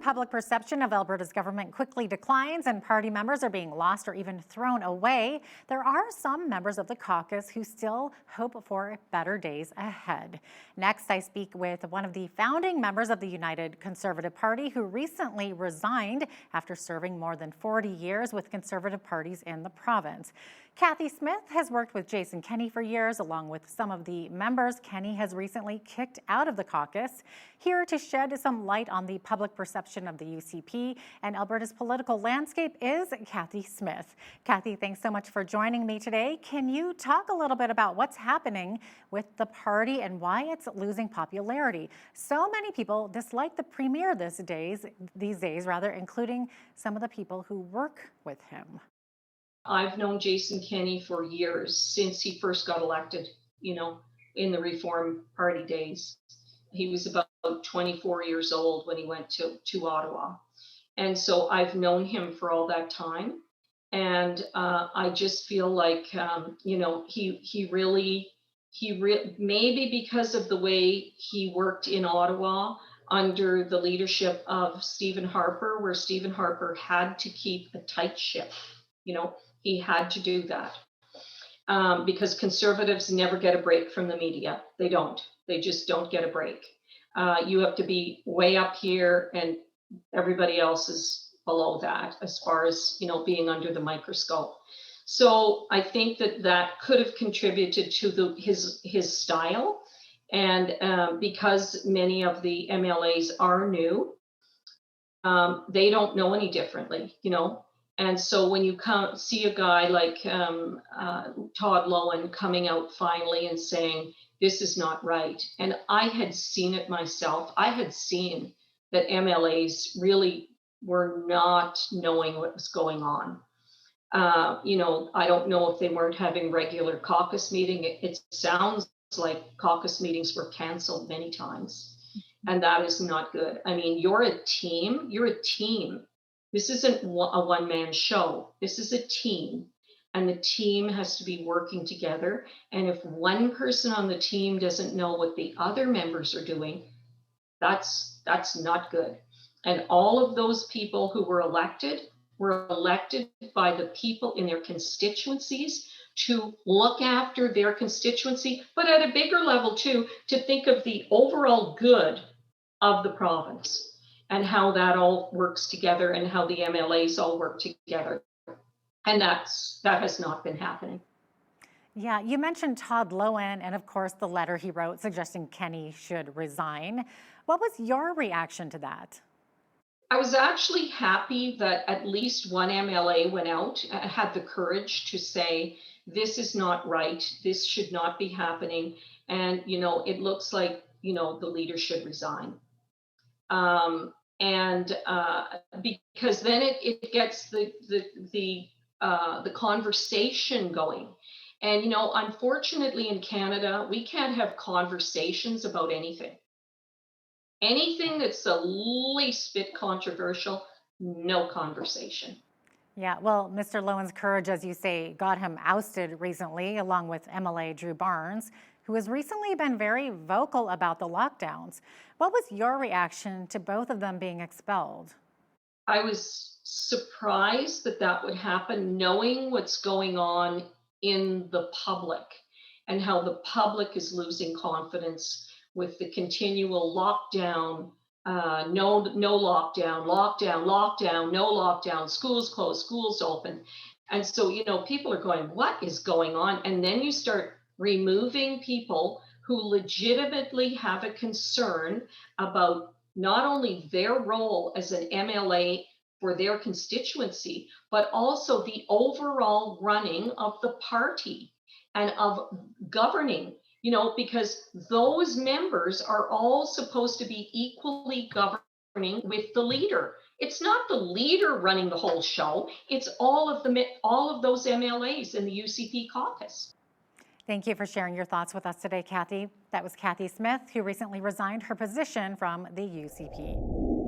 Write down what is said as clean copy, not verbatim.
public perception of Alberta's government quickly declines and party members are being lost or even thrown away, there are some members of the caucus who still hope for better days ahead. Next, I speak with one of the founding members of the United Conservative Party who recently resigned after serving more than 40 years with Conservative parties in the province. Cathy Smith has worked with Kenney for years, along with some of the members Kenney has recently kicked out of the caucus. Here to shed some light on the public perception of the UCP and Alberta's political landscape is Cathy Smith. Cathy, thanks so much for joining me today. Can you talk a little bit about what's happening with the party and why it's losing popularity? So many people dislike the premier these days, including some of the people who work with him. I've known Kenney for years, since he first got elected, in the Reform Party days. He was about 24 years old when he went to Ottawa. And so I've known him for all that time. And I just feel like, maybe because of the way he worked in Ottawa under the leadership of Stephen Harper, where Stephen Harper had to keep a tight ship, he had to do that because Conservatives never get a break from the media. They don't. They just don't get a break. You have to be way up here and everybody else is below that as far as, being under the microscope. So I think that could have contributed to his style. And because many of the MLAs are new, they don't know any differently, And so when you see a guy like Todd Loewen coming out finally and saying, this is not right. And I had seen it myself. I had seen that MLAs really were not knowing what was going on. I don't know if they weren't having regular caucus meeting. It sounds like caucus meetings were canceled many times. And that is not good. I mean, you're a team. This isn't a one-man show. This is a team, and the team has to be working together. And if one person on the team doesn't know what the other members are doing, that's not good. And all of those people who were elected by the people in their constituencies to look after their constituency, but at a bigger level too, to think of the overall good of the province. And how that all works together and how the MLAs all work together. And that has not been happening. Yeah, you mentioned Todd Loewen and of course the letter he wrote suggesting Kenney should resign. What was your reaction to that? I was actually happy that at least one MLA went out, had the courage to say, this is not right, this should not be happening. And, it looks like, the leader should resign. Because then it gets the conversation going. And unfortunately in Canada, we can't have conversations about anything. Anything that's the least bit controversial, no conversation. Yeah, well, Mr. Loewen's courage, as you say, got him ousted recently, along with MLA Drew Barnes, who has recently been very vocal about the lockdowns. What was your reaction to both of them being expelled? I was surprised that would happen, knowing what's going on in the public and how the public is losing confidence with the continual lockdown, no lockdown, no lockdown, schools closed, schools open. And so, people are going, what is going on? And then you start removing people who legitimately have a concern about not only their role as an MLA for their constituency, but also the overall running of the party and of governing, because those members are all supposed to be equally governing with the leader. It's not the leader running the whole show. It's all of those MLAs in the UCP caucus. Thank you for sharing your thoughts with us today, Cathy. That was Cathy Smith, who recently resigned her position from the UCP.